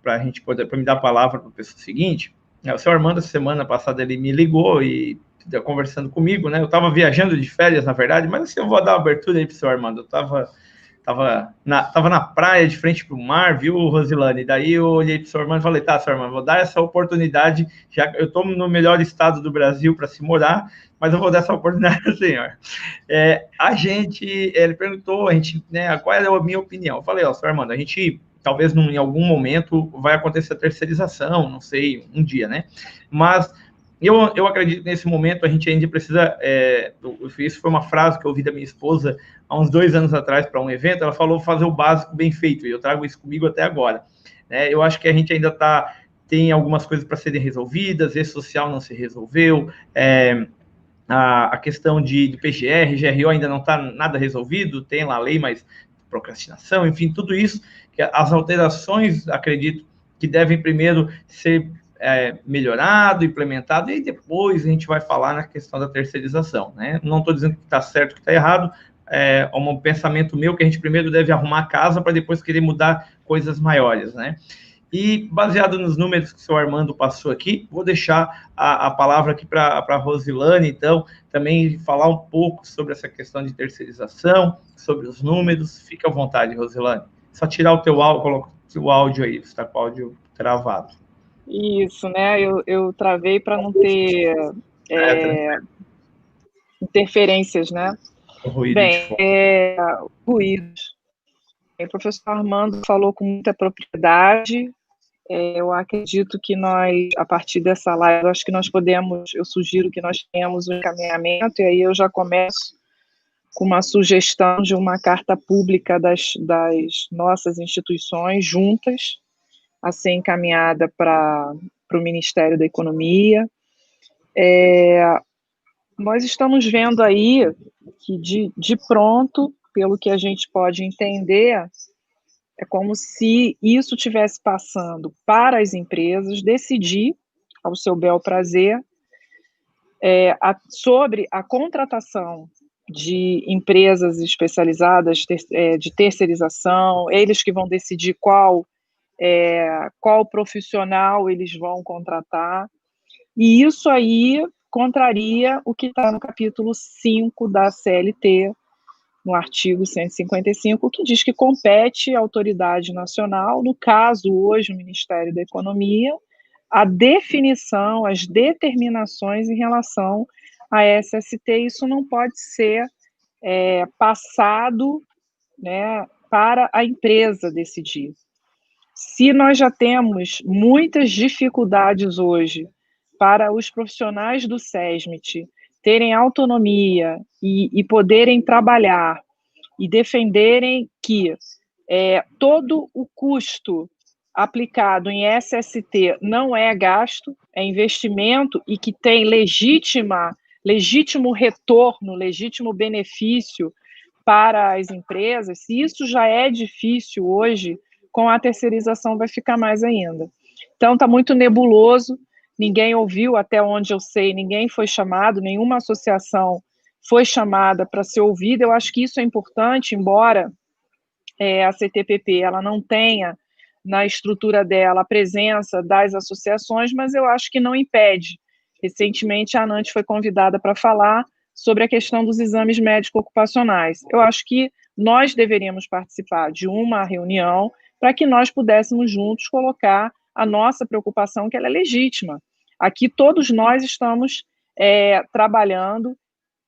para a gente poder, para me dar a palavra para o pessoal seguinte. O senhor Armando, semana passada, ele me ligou e conversando comigo, né? Eu estava viajando de férias, na verdade, mas assim, eu vou dar uma abertura aí para o senhor Armando. Eu estava na praia, de frente para o mar, viu, Rosilane? Daí eu olhei para o senhor Armando e falei, tá, senhor Armando, vou dar essa oportunidade, já que eu estou no melhor estado do Brasil para se morar, mas eu vou dar essa oportunidade ao senhor. Ele perguntou, né, qual era a minha opinião. Eu falei, senhor Armando, a gente, talvez em algum momento, vai acontecer a terceirização, não sei, um dia, né? Mas eu acredito que nesse momento a gente ainda precisa, isso foi uma frase que eu ouvi da minha esposa há uns 2 anos atrás para um evento, ela falou fazer o básico bem feito, e eu trago isso comigo até agora. Eu acho que a gente ainda tem algumas coisas para serem resolvidas, esse social não se resolveu, a questão de PGR, GRO ainda não está nada resolvido, tem lá a lei, mas procrastinação, enfim, tudo isso, que as alterações, acredito, que devem primeiro ser melhorado, implementado, e depois a gente vai falar na questão da terceirização, né? Não estou dizendo que está certo, que está errado, é um pensamento meu que a gente primeiro deve arrumar a casa para depois querer mudar coisas maiores, né? E, baseado nos números que o senhor Armando passou aqui, vou deixar a palavra aqui para a Rosilane, então, também falar um pouco sobre essa questão de terceirização, sobre os números. Fique à vontade, Rosilane. Só tirar o teu áudio, coloca o áudio aí, você está com o áudio travado. Isso, né? Eu travei para não ter interferências, né? Ruído. Bem, ruídos. O professor Armando falou com muita propriedade. Eu acredito que nós, a partir dessa live, eu sugiro que nós tenhamos um encaminhamento, e aí eu já começo com uma sugestão de uma carta pública das nossas instituições juntas, a ser encaminhada para o Ministério da Economia. Nós estamos vendo aí que, de pronto, pelo que a gente pode entender, é como se isso estivesse passando para as empresas decidir, ao seu bel prazer, sobre a contratação de empresas especializadas de terceirização, eles que vão decidir qual profissional eles vão contratar, e isso aí contraria o que está no capítulo 5 da CLT, no artigo 155, que diz que compete à autoridade nacional, no caso hoje o Ministério da Economia, a definição, as determinações em relação à SST. Isso não pode ser passado, né, para a empresa decidir. Se nós já temos muitas dificuldades hoje para os profissionais do SESMIT terem autonomia e poderem trabalhar e defenderem que todo o custo aplicado em SST não é gasto, é investimento e que tem legítimo retorno, legítimo benefício para as empresas, se isso já é difícil hoje, com a terceirização vai ficar mais ainda. Então, está muito nebuloso, ninguém ouviu, até onde eu sei, ninguém foi chamado, nenhuma associação foi chamada para ser ouvida. Eu acho que isso é importante, embora a CTPP ela não tenha na estrutura dela a presença das associações, mas eu acho que não impede. Recentemente, a ANANT foi convidada para falar sobre a questão dos exames médico-ocupacionais. Eu acho que nós deveríamos participar de uma reunião para que nós pudéssemos juntos colocar a nossa preocupação, que ela é legítima. Aqui todos nós estamos trabalhando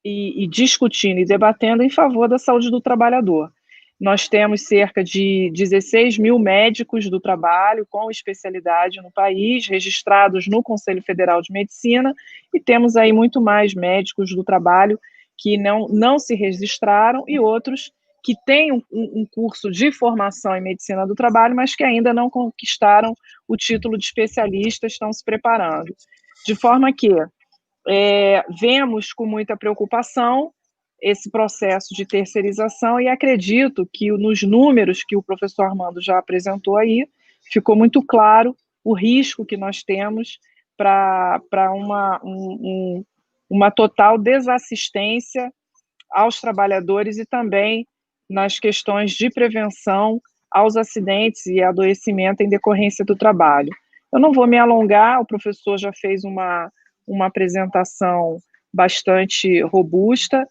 e discutindo e debatendo em favor da saúde do trabalhador. Nós temos cerca de 16 mil médicos do trabalho com especialidade no país, registrados no Conselho Federal de Medicina, e temos aí muito mais médicos do trabalho que não se registraram e outros que têm um curso de formação em medicina do trabalho, mas que ainda não conquistaram o título de especialista, estão se preparando. De forma que vemos com muita preocupação esse processo de terceirização e acredito que nos números que o professor Armando já apresentou aí, ficou muito claro o risco que nós temos para uma total desassistência aos trabalhadores e também nas questões de prevenção aos acidentes e adoecimento em decorrência do trabalho. Eu não vou me alongar, o professor já fez uma apresentação bastante robusta.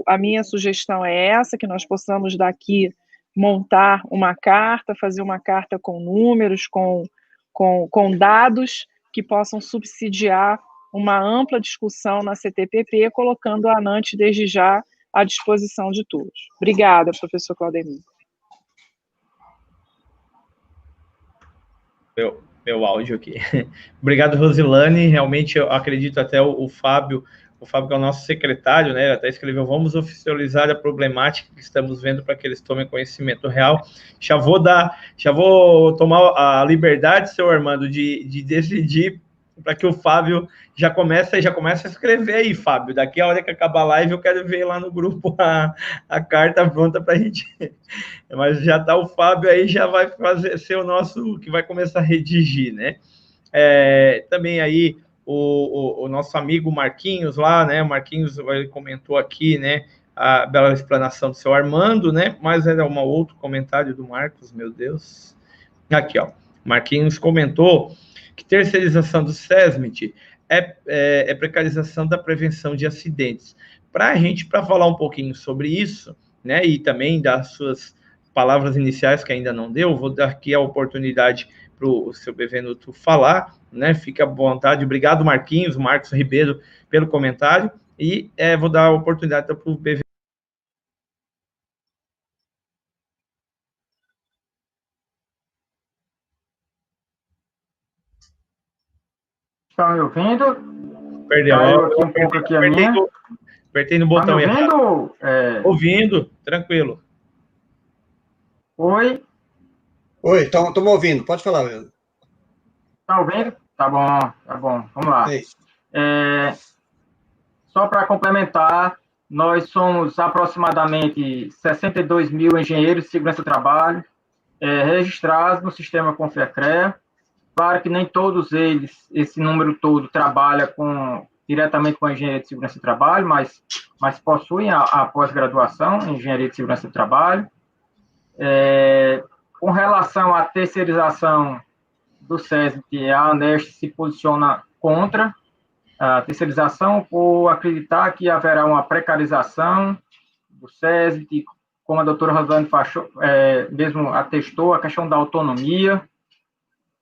A minha sugestão é essa, que nós possamos daqui montar uma carta, fazer uma carta com números, com dados que possam subsidiar uma ampla discussão na CTPP, colocando a ANANT desde já à disposição de todos. Obrigada, professor Claudemir. Meu áudio aqui. Obrigado, Rosilane. Realmente, eu acredito até o Fábio, que é o nosso secretário, né, até escreveu: vamos oficializar a problemática que estamos vendo para que eles tomem conhecimento real. Já vou tomar a liberdade, seu Armando, de decidir para que o Fábio já comece a escrever aí, Fábio. Daqui a hora que acabar a live, eu quero ver lá no grupo a carta pronta para a gente. Mas já está o Fábio aí, já vai ser o nosso, que vai começar a redigir, né? Também aí o nosso amigo Marquinhos lá, né? O Marquinhos comentou aqui, né? A bela explanação do seu Armando, né? Mas era um outro comentário do Marcos, meu Deus. Aqui, ó. Marquinhos comentou que terceirização do SESMIT é precarização da prevenção de acidentes. Para falar um pouquinho sobre isso, né? E também das suas palavras iniciais que ainda não deu, vou dar aqui a oportunidade para o seu Bevenuto falar, né? Fique à vontade. Obrigado, Marquinhos, Marcos Ribeiro, pelo comentário, e vou dar a oportunidade para o Bevenuto. Estão me ouvindo? Perdeu. Apertei no botão errado. Ouvindo, tranquilo. Oi, estamos ouvindo, pode falar. Está ouvindo? Tá bom, vamos lá. Só para complementar, nós somos aproximadamente 62 mil engenheiros de segurança do trabalho registrados no sistema Confiacrea. Claro que nem todos eles, esse número todo, trabalha diretamente com a engenharia de segurança do trabalho, mas possuem a pós-graduação em engenharia de segurança do trabalho. Com relação à terceirização do SESMIT, a ANEST se posiciona contra a terceirização por acreditar que haverá uma precarização do SESMIT, como a doutora Rosilane mesmo atestou, a questão da autonomia.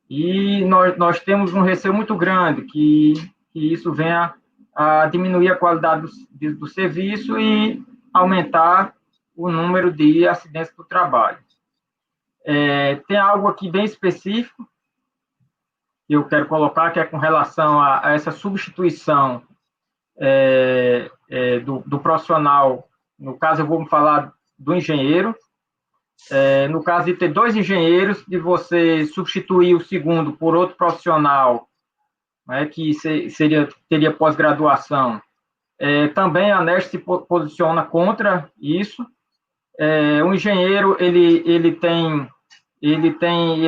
E nós temos um receio muito grande que isso venha a diminuir a qualidade do serviço e aumentar o número de acidentes do trabalho. Tem algo aqui bem específico que eu quero colocar, que é com relação a essa substituição do profissional. No caso, eu vou falar do engenheiro. No caso de ter 2 engenheiros, de você substituir o segundo por outro profissional, né, que teria pós-graduação. Também a ANEST se posiciona contra isso. O engenheiro ele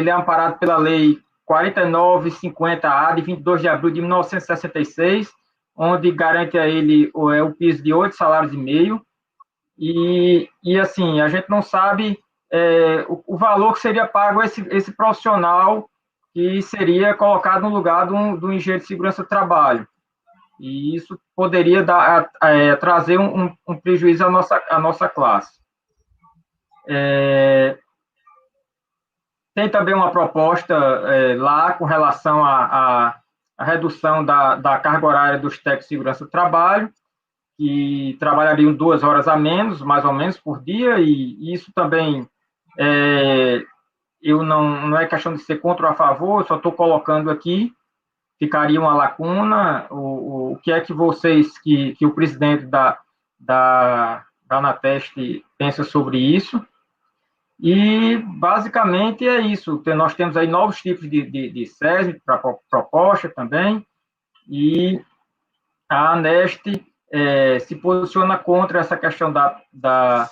é amparado pela lei 4950-A, de 22 de abril de 1966, onde garante a ele o piso de 8 salários e meio. E assim, a gente não sabe o valor que seria pago esse profissional que seria colocado no lugar do engenheiro de segurança do trabalho. E isso poderia trazer um prejuízo à nossa classe. Tem também uma proposta lá com relação à redução da carga horária dos técnicos de segurança do trabalho, que trabalhariam 2 horas a menos, mais ou menos, por dia, e isso também não é questão de ser contra ou a favor, eu só estou colocando aqui, ficaria uma lacuna, o que é que vocês, que o presidente da ANATEST pensa sobre isso. E, basicamente, é isso. Nós temos aí novos tipos de SESMIT para proposta também, e a ANEST se posiciona contra essa questão da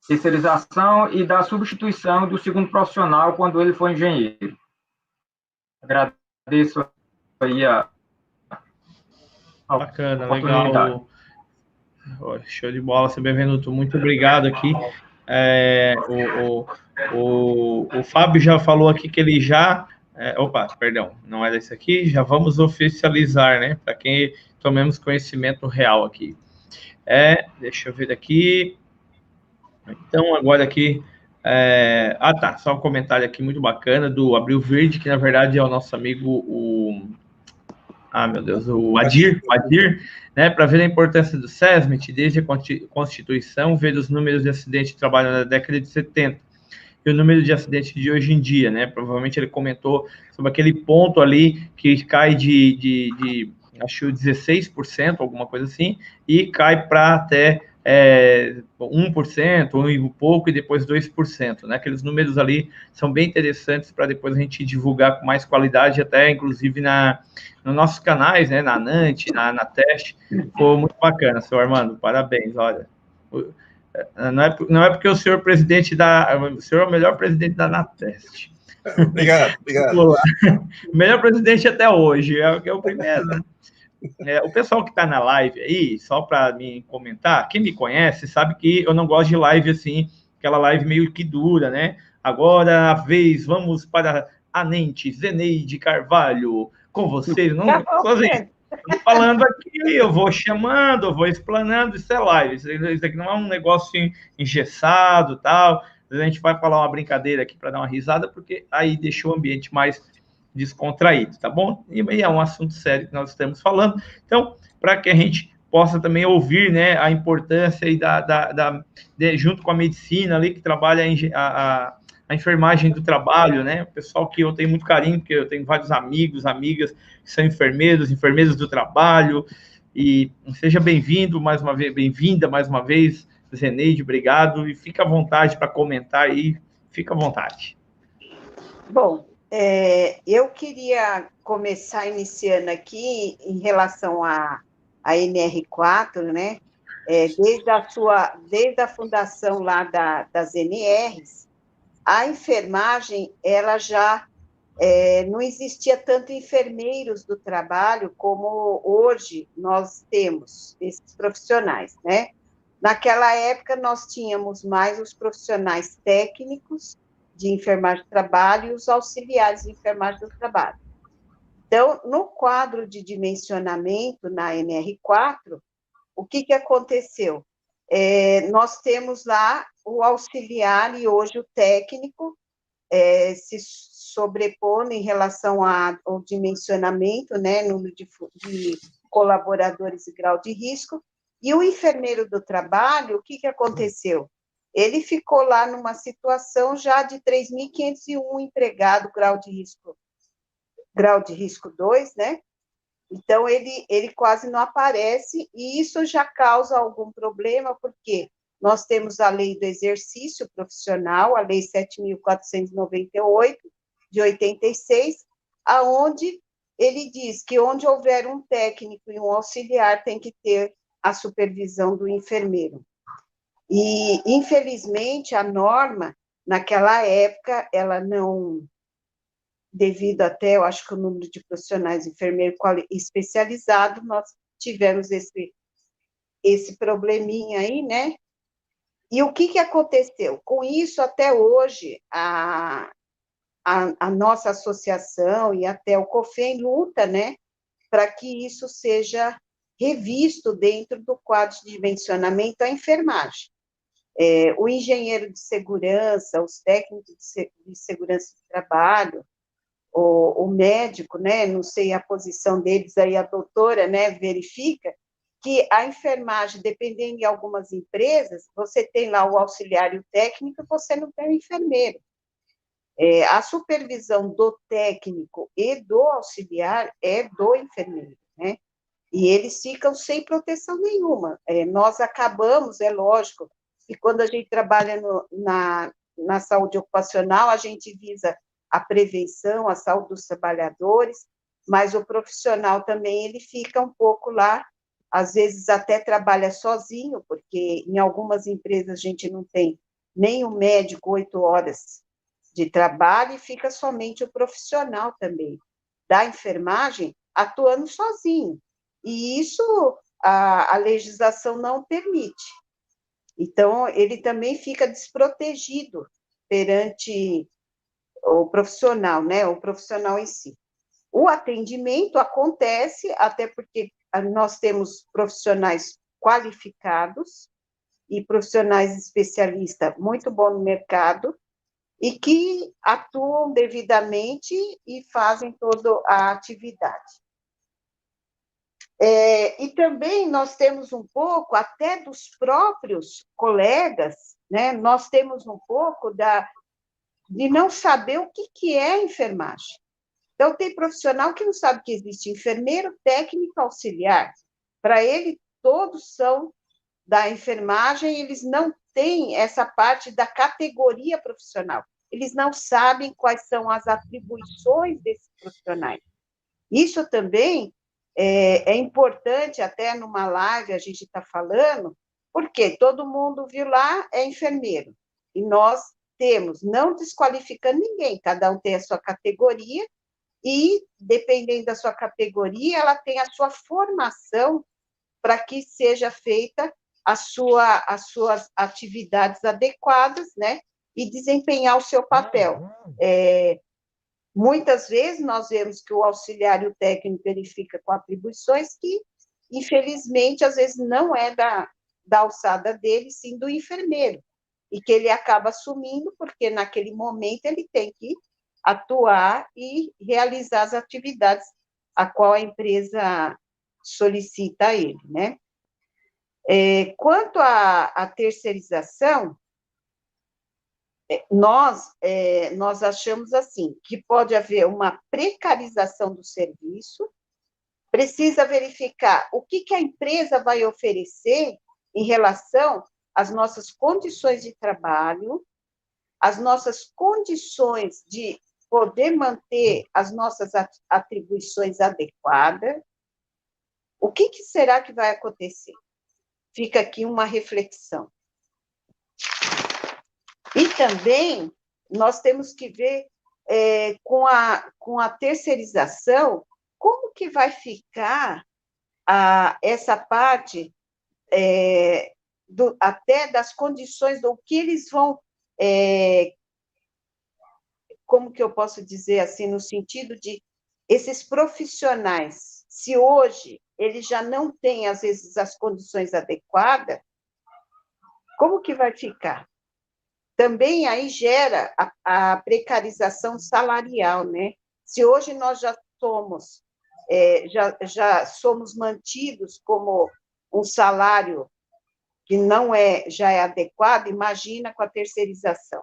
terceirização e da substituição do segundo profissional quando ele for engenheiro. Agradeço aí Bacana, legal. Show de bola, você Benvenuto, muito obrigado aqui. O Fábio já falou aqui que ele já... perdão, não era isso aqui, já vamos oficializar, né? Para quem tomemos conhecimento real aqui. Deixa eu ver aqui. Então, agora aqui... só um comentário aqui muito bacana do Abril Verde, que na verdade é o nosso amigo, o Adir, né, para ver a importância do SESMIT desde a Constituição, ver os números de acidentes de trabalho na década de 70 e o número de acidentes de hoje em dia, né? Provavelmente ele comentou sobre aquele ponto ali que cai de acho 16%, alguma coisa assim, e cai para até 1%, um e pouco, e depois 2%, né? Aqueles números ali são bem interessantes para depois a gente divulgar com mais qualidade, até inclusive nos nossos canais, né? Na ANANT, na Teste. Foi muito bacana, seu Armando, parabéns, olha. Não é porque o senhor o senhor é o melhor presidente da ANATEST. Obrigado. O melhor presidente até hoje, é o primeiro, né? O pessoal que está na live aí, só para me comentar, quem me conhece sabe que eu não gosto de live assim, aquela live meio que dura, né? Agora a vez, vamos para a Nente, Zeneide Carvalho, com vocês. Não, estou falando aqui, eu vou chamando, eu vou explanando, isso é live. Isso aqui não é um negócio engessado, tal. A gente vai falar uma brincadeira aqui para dar uma risada, porque aí deixa o ambiente mais descontraído, tá bom? E é um assunto sério que nós estamos falando. Então, para que a gente possa também ouvir, né, a importância e junto com a medicina ali, que trabalha a enfermagem do trabalho, né? O pessoal que eu tenho muito carinho, porque eu tenho vários amigos, amigas que são enfermeiros do trabalho. E seja bem-vindo mais uma vez, bem-vinda mais uma vez, Zeneide, obrigado. E fica à vontade para comentar aí, fica à vontade. Bom, eu queria começar iniciando aqui em relação à NR4, né? Desde a fundação lá das NRs, a enfermagem, ela já não existia tanto enfermeiros do trabalho como hoje nós temos esses profissionais, né? Naquela época, nós tínhamos mais os profissionais técnicos de enfermagem do trabalho e os auxiliares de enfermagem do trabalho. Então, no quadro de dimensionamento na NR4, o que aconteceu? Nós temos lá o auxiliar e hoje o técnico se sobrepondo em relação ao dimensionamento, né, número de colaboradores e grau de risco, e o enfermeiro do trabalho, o que aconteceu? Ele ficou lá numa situação já de 3.501 empregado, grau de risco 2, né? Então, ele quase não aparece, e isso já causa algum problema, porque nós temos a lei do exercício profissional, a lei 7.498, de 86, aonde ele diz que onde houver um técnico e um auxiliar, tem que ter a supervisão do enfermeiro. E, infelizmente, a norma, naquela época, ela não, devido até, eu acho que o número de profissionais enfermeiros especializados, nós tivemos esse probleminha aí, né? E o que aconteceu? Com isso, até hoje, a nossa associação e até o COFEM luta, né, para que isso seja revisto dentro do quadro de dimensionamento da enfermagem. O engenheiro de segurança, os técnicos de segurança do trabalho, o médico, né, não sei a posição deles, aí a doutora, né, verifica que a enfermagem, dependendo de algumas empresas, você tem lá o auxiliar e o técnico, você não tem o enfermeiro. A supervisão do técnico e do auxiliar é do enfermeiro, né? E eles ficam sem proteção nenhuma. Nós acabamos, é lógico, que quando a gente trabalha na saúde ocupacional, a gente visa a prevenção, a saúde dos trabalhadores, mas o profissional também, ele fica um pouco lá, às vezes até trabalha sozinho, porque em algumas empresas a gente não tem nem o médico 8 horas de trabalho e fica somente o profissional também da enfermagem atuando sozinho. e isso a legislação não permite. Então, ele também fica desprotegido perante o profissional, né? O profissional em si. O atendimento acontece, até porque nós temos profissionais qualificados e profissionais especialistas muito bons no mercado e que atuam devidamente e fazem toda a atividade. E também nós temos um pouco, até dos próprios colegas, né? Nós temos um pouco de não saber o que é enfermagem. Então, tem profissional que não sabe que existe enfermeiro, técnico, auxiliar. Para ele, todos são da enfermagem, eles não têm essa parte da categoria profissional. Eles não sabem quais são as atribuições desses profissionais. Isso também é importante, até numa live a gente está falando, porque todo mundo viu lá é enfermeiro. E nós temos, não desqualificando ninguém, cada um tem a sua categoria, e, dependendo da sua categoria, ela tem a sua formação para que seja feita as suas atividades adequadas, né? E desempenhar o seu papel. Muitas vezes nós vemos que o auxiliar e o técnico ele fica com atribuições que, infelizmente, às vezes não é da alçada dele, sim do enfermeiro, e que ele acaba assumindo, porque naquele momento ele tem que atuar e realizar as atividades a qual a empresa solicita a ele, né? Quanto à terceirização, nós achamos assim, que pode haver uma precarização do serviço, precisa verificar o que a empresa vai oferecer em relação às nossas condições de trabalho, as nossas condições de poder manter as nossas atribuições adequadas. O que será que vai acontecer? Fica aqui uma reflexão. E também nós temos que ver com a terceirização, como que vai ficar essa parte até das condições do que eles vão, como que eu posso dizer assim, no sentido de esses profissionais, se hoje eles já não têm, às vezes, as condições adequadas, como que vai ficar? Também aí gera a precarização salarial, né? Se hoje nós já somos, já somos mantidos como um salário que não já é adequado, imagina com a terceirização.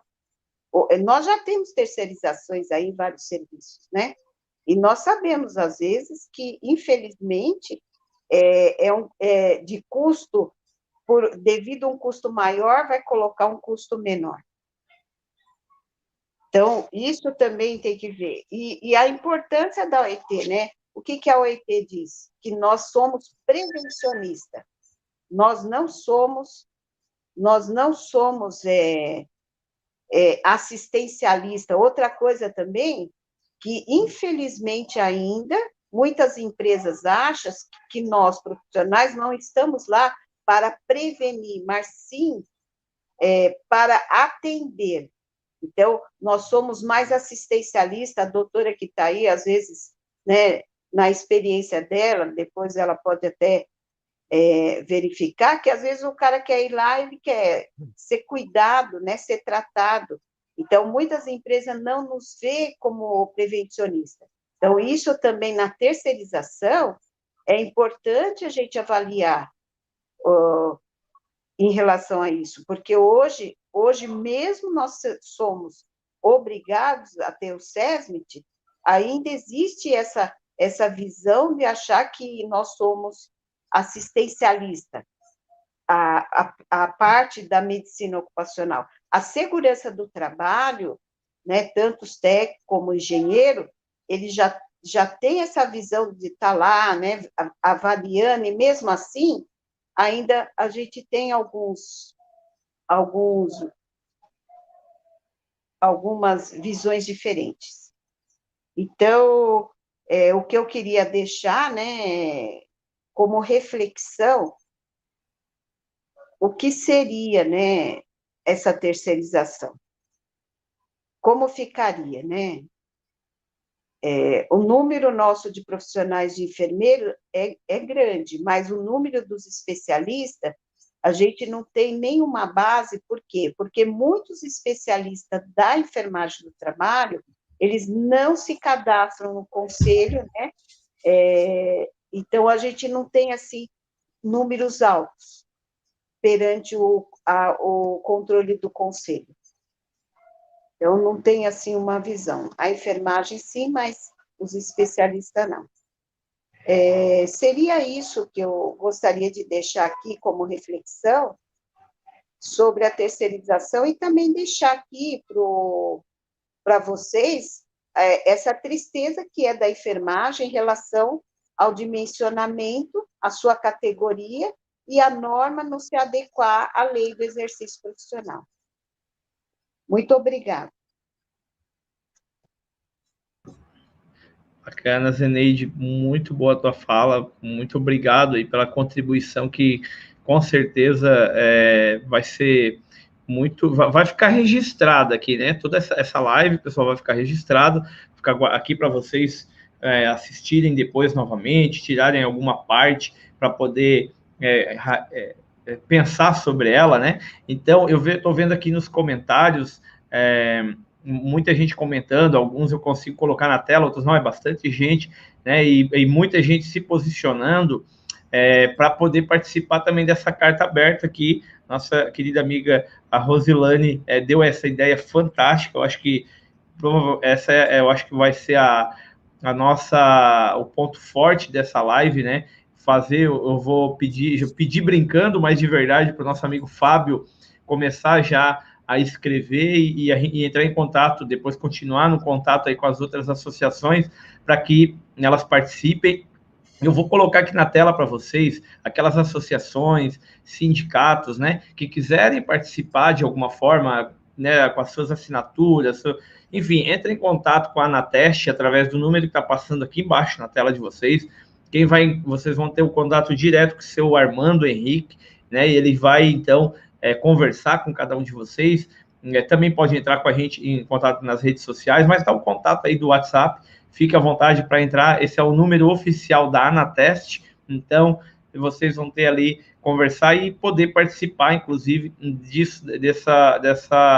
Nós já temos terceirizações aí em vários serviços, né? E nós sabemos, às vezes, que, infelizmente, de custo, devido a um custo maior, vai colocar um custo menor. Então, isso também tem que ver. E a importância da OIT, né? O que a OIT diz? Que nós somos prevencionistas. Nós não somos assistencialista. Outra coisa também, que infelizmente ainda, muitas empresas acham que nós, profissionais, não estamos lá para prevenir, mas sim para atender. Então, nós somos mais assistencialistas, a doutora que está aí, às vezes, né, na experiência dela, depois ela pode até verificar que, às vezes, o cara quer ir lá, ele quer ser cuidado, né, ser tratado. Então, muitas empresas não nos vê como prevencionista. Então, isso também, na terceirização, é importante a gente avaliar em relação a isso, porque hoje mesmo nós somos obrigados a ter o SESMIT, ainda existe essa visão de achar que nós somos assistencialista, a parte da medicina ocupacional. A segurança do trabalho, né, tanto os técnicos como o engenheiro, eles já tem essa visão de estar lá, né, avaliando, e mesmo assim, ainda a gente tem algumas visões diferentes. Então, o que eu queria deixar, né, como reflexão, o que seria, né, essa terceirização? Como ficaria, né? O número nosso de profissionais de enfermeiro é grande, mas o número dos especialistas, a gente não tem nenhuma base. Por quê? Porque muitos especialistas da enfermagem do trabalho, eles não se cadastram no conselho, né? Então, a gente não tem, assim, números altos perante o controle do conselho. Eu não tenho, assim, uma visão. A enfermagem, sim, mas os especialistas, não. Seria isso que eu gostaria de deixar aqui como reflexão sobre a terceirização e também deixar aqui para vocês essa tristeza que é da enfermagem em relação ao dimensionamento, à sua categoria e a norma não se adequar à lei do exercício profissional. Muito obrigada. Bacana, Zeneide, muito boa a tua fala, muito obrigado aí pela contribuição que, com certeza, vai ser muito, vai ficar registrada aqui, né? Toda essa live, pessoal, vai ficar registrada, ficar aqui para vocês assistirem depois novamente, tirarem alguma parte para poder pensar sobre ela, né? Então, eu estou vendo aqui nos comentários muita gente comentando, alguns eu consigo colocar na tela, outros não, é bastante gente, né? E muita gente se posicionando para poder participar também dessa carta aberta aqui. Nossa querida amiga, a Rosilane, deu essa ideia fantástica. Eu acho que eu acho que vai ser o ponto forte dessa live, né? Eu vou pedir brincando, mas de verdade, para o nosso amigo Fábio começar já a escrever e entrar em contato, depois continuar no contato aí com as outras associações, para que elas participem. Eu vou colocar aqui na tela para vocês aquelas associações, sindicatos, né, que quiserem participar de alguma forma, né, com as suas assinaturas, enfim, entre em contato com a Anateste através do número que está passando aqui embaixo na tela de vocês. Vocês vão ter o contato direto com o seu Armando Henrique, né, e ele vai, então, conversar com cada um de vocês. Também pode entrar com a gente em contato nas redes sociais, mas dá o contato aí do WhatsApp, fique à vontade para entrar. Esse é o número oficial da Anateste, então vocês vão ter ali, conversar e poder participar, inclusive,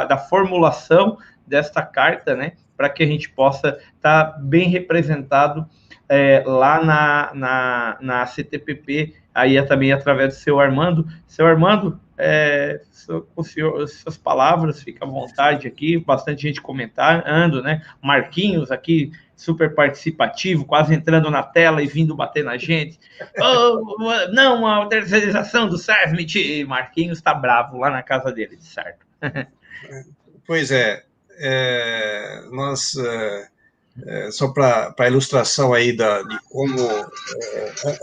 da formulação desta carta, né, para que a gente possa estar bem representado lá na CTPP, aí também através do seu Armando. Seu Armando, suas palavras, fica à vontade aqui, bastante gente comentando, né? Marquinhos aqui, super participativo, quase entrando na tela e vindo bater na gente. Não, a terceirização do SESMIT. Marquinhos está bravo lá na casa dele, certo? Pois nós... só para ilustração aí de como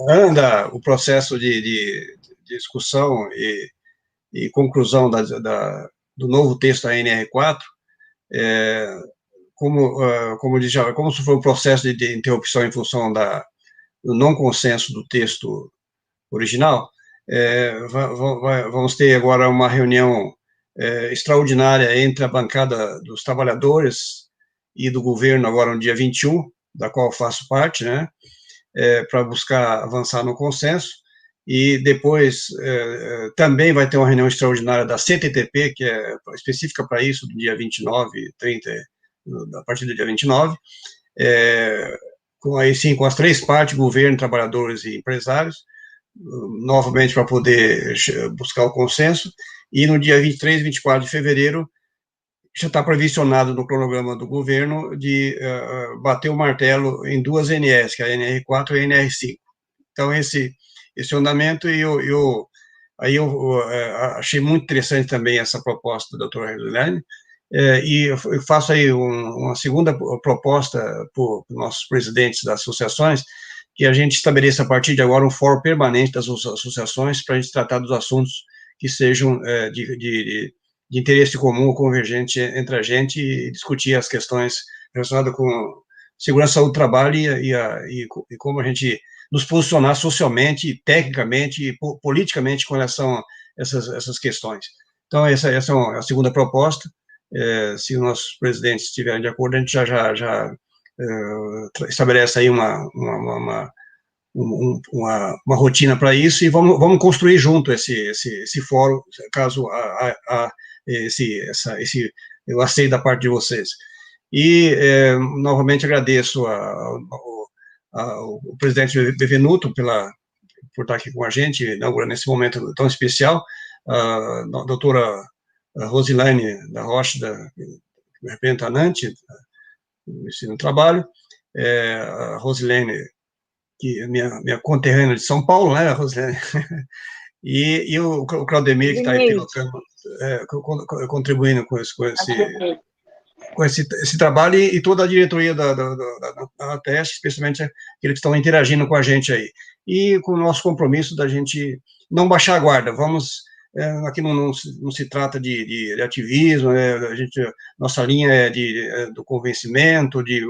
anda o processo de discussão e conclusão do novo texto da NR4, como se for um processo de interrupção em função do não consenso do texto original, vamos ter agora uma reunião extraordinária entre a bancada dos trabalhadores e do governo, agora no dia 21, da qual eu faço parte, né, para buscar avançar no consenso. E depois também vai ter uma reunião extraordinária da CTTP, que é específica para isso, do dia 29, 30, a partir do dia 29, com as três partes, governo, trabalhadores e empresários, novamente para poder buscar o consenso. E no dia 23 e 24 de fevereiro, já está previsionado no cronograma do governo de bater o martelo em duas NRs, que é a NR4 e a NR5. Então, esse andamento, aí eu achei muito interessante também essa proposta da doutora Rosilane, e eu faço aí uma segunda proposta para os nossos presidentes das associações, que a gente estabeleça a partir de agora um fórum permanente das associações para a gente tratar dos assuntos que sejam de interesse comum ou convergente entre a gente e discutir as questões relacionadas com segurança, saúde, trabalho e como a gente nos posicionar socialmente, tecnicamente e politicamente com relação a essas questões. Então, essa é a segunda proposta. Se os nossos presidentes estiverem de acordo, a gente já estabelece aí uma rotina para isso, e vamos construir junto esse fórum, caso eu aceito da parte de vocês. E, novamente, agradeço ao presidente Bevenuto por estar aqui com a gente, inaugurando esse momento tão especial, a doutora Rosilane da Rocha, representante do Ensino do Trabalho, a Rosilene, que é minha conterrânea de São Paulo, né, Rosilene? E o Claudemir, que está aí pilotando, contribuindo com esse trabalho, e toda a diretoria da ANATEST, especialmente aqueles que estão interagindo com a gente aí. E com o nosso compromisso da gente não baixar a guarda. Aqui não se trata de ativismo, nossa linha é do convencimento, de